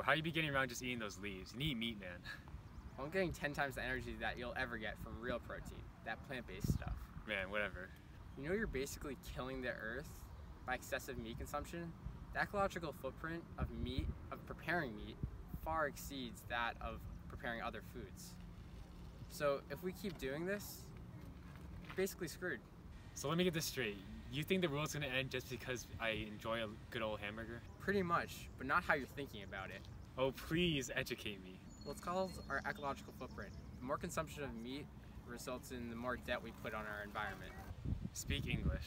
Bro, how you be getting around just eating those leaves? You need meat, man. I'm getting 10 times the energy that you'll ever get from real protein, that plant-based stuff. Man, whatever. You know you're basically killing the earth by excessive meat consumption? The ecological footprint of preparing meat, far exceeds that of preparing other foods. So if we keep doing this, we're basically screwed. So let me get this straight. You think the world's gonna end just because I enjoy a good old hamburger? Pretty much, but not how you're thinking about it. Oh, please educate me. Well, it's called our ecological footprint. The more consumption of meat results in the more debt we put on our environment. Speak English.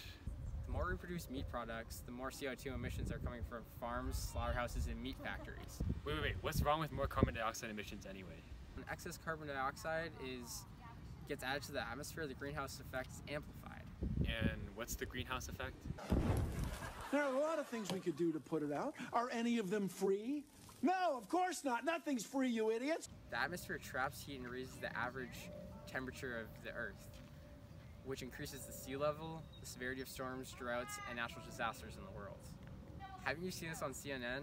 The more we produce meat products, the more CO2 emissions are coming from farms, slaughterhouses, and meat factories. Wait. What's wrong with more carbon dioxide emissions anyway? When excess carbon dioxide gets added to the atmosphere, the greenhouse effect is amplified. And what's the greenhouse effect? There are a lot of things we could do to put it out. Are any of them free? No, of course not. Nothing's free, you idiots. The atmosphere traps heat and raises the average temperature of the Earth, which increases the sea level, the severity of storms, droughts, and natural disasters in the world. Haven't you seen this on CNN?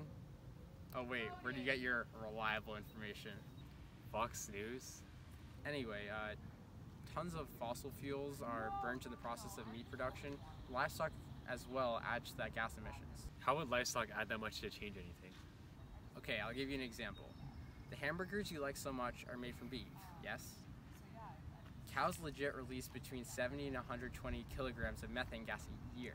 Oh wait, where do you get your reliable information? Fox News? Anyway, tons of fossil fuels are burnt in the process of meat production. Livestock as well add to that gas emissions. How would livestock add that much to change anything? Okay, I'll give you an example. The hamburgers you like so much are made from beef, yes? Cows legit release between 70 and 120 kilograms of methane gas a year.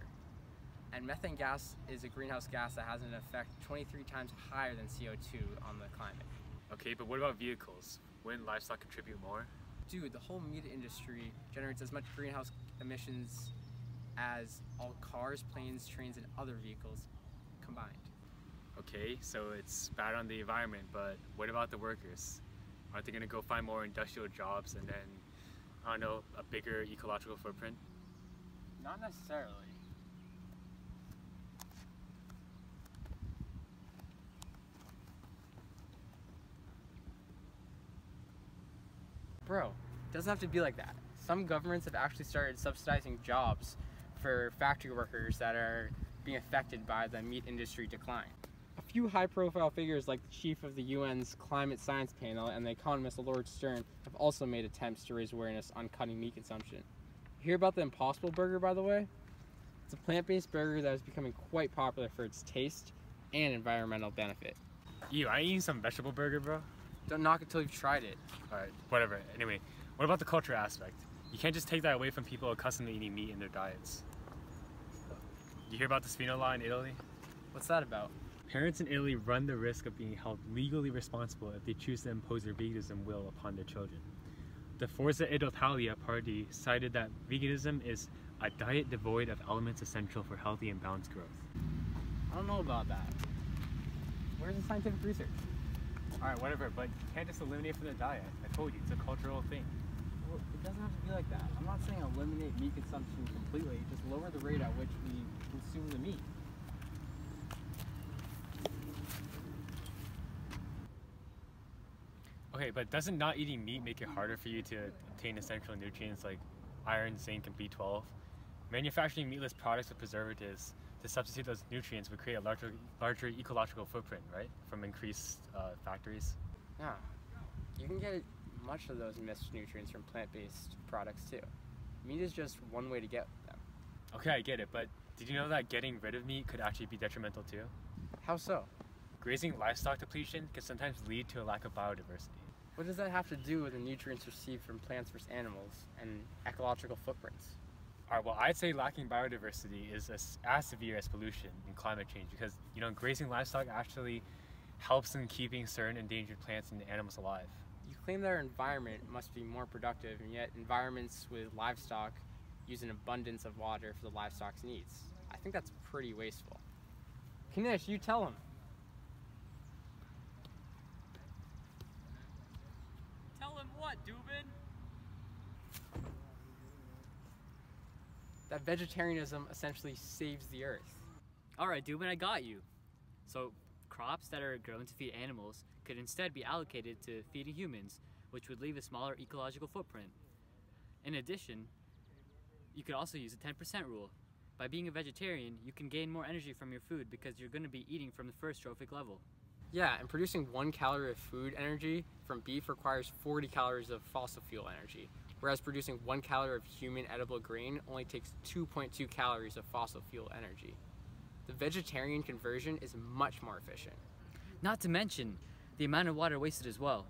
And methane gas is a greenhouse gas that has an effect 23 times higher than CO2 on the climate. Okay, but what about vehicles? Wouldn't livestock contribute more? Dude, the whole meat industry generates as much greenhouse emissions as all cars, planes, trains, and other vehicles combined. Okay, so it's bad on the environment, but what about the workers? Aren't they gonna go find more industrial jobs and then, I don't know, a bigger ecological footprint? Not necessarily. Bro, it doesn't have to be like that. Some governments have actually started subsidizing jobs for factory workers that are being affected by the meat industry decline. A few high-profile figures like the chief of the UN's Climate Science Panel and the economist Lord Stern have also made attempts to raise awareness on cutting meat consumption. You hear about the Impossible Burger, by the way? It's a plant-based burger that is becoming quite popular for its taste and environmental benefit. Ew, I ain't eating some vegetable burger, bro. Don't knock it till you've tried it. Alright, whatever. Anyway, what about the culture aspect? You can't just take that away from people accustomed to eating meat in their diets. You hear about the Spino law in Italy? What's that about? Parents in Italy run the risk of being held legally responsible if they choose to impose their veganism will upon their children. The Forza Italia party cited that veganism is a diet devoid of elements essential for healthy and balanced growth. I don't know about that. Where's the scientific research? Alright, whatever, but you can't just eliminate from the diet. I told you, it's a cultural thing. Well, it doesn't have to be like that. I'm not saying eliminate meat consumption completely, just lower the rate at which we consume the meat. Okay, but doesn't not eating meat make it harder for you to obtain essential nutrients like iron, zinc, and B12? Manufacturing meatless products with preservatives to substitute those nutrients would create a larger ecological footprint, right? From increased factories. Yeah, you can get much of those missed nutrients from plant-based products too. Meat is just one way to get them. Okay, I get it, but did you know that getting rid of meat could actually be detrimental too? How so? Grazing livestock depletion can sometimes lead to a lack of biodiversity. What does that have to do with the nutrients received from plants versus animals and ecological footprints? Alright, well, I'd say lacking biodiversity is as severe as pollution and climate change because, you know, grazing livestock actually helps in keeping certain endangered plants and animals alive. You claim that our environment must be more productive, and yet environments with livestock use an abundance of water for the livestock's needs. I think that's pretty wasteful. Kanish, you tell him. Tell him what, Dubin? That vegetarianism essentially saves the earth. Alright, Dubin, I got you. So, crops that are grown to feed animals could instead be allocated to feeding humans, which would leave a smaller ecological footprint. In addition, you could also use the 10% rule. By being a vegetarian, you can gain more energy from your food because you're going to be eating from the first trophic level. Yeah, and producing 1 calorie of food energy from beef requires 40 calories of fossil fuel energy, whereas producing 1 calorie of human edible grain only takes 2.2 calories of fossil fuel energy. The vegetarian conversion is much more efficient. Not to mention the amount of water wasted as well.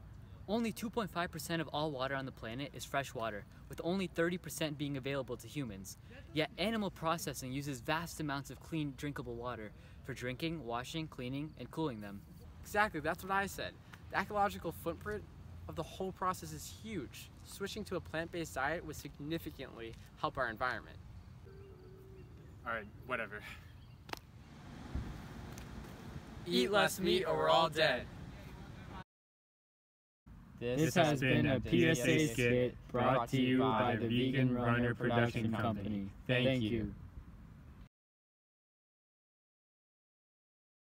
Only 2.5% of all water on the planet is fresh water, with only 30% being available to humans. Yet animal processing uses vast amounts of clean, drinkable water for drinking, washing, cleaning, and cooling them. Exactly, that's what I said. The ecological footprint of the whole process is huge. Switching to a plant-based diet would significantly help our environment. Alright, whatever. Eat less meat or we're all dead. This has been a PSA skit brought to you by the Vegan Runner Production Company. Thank you.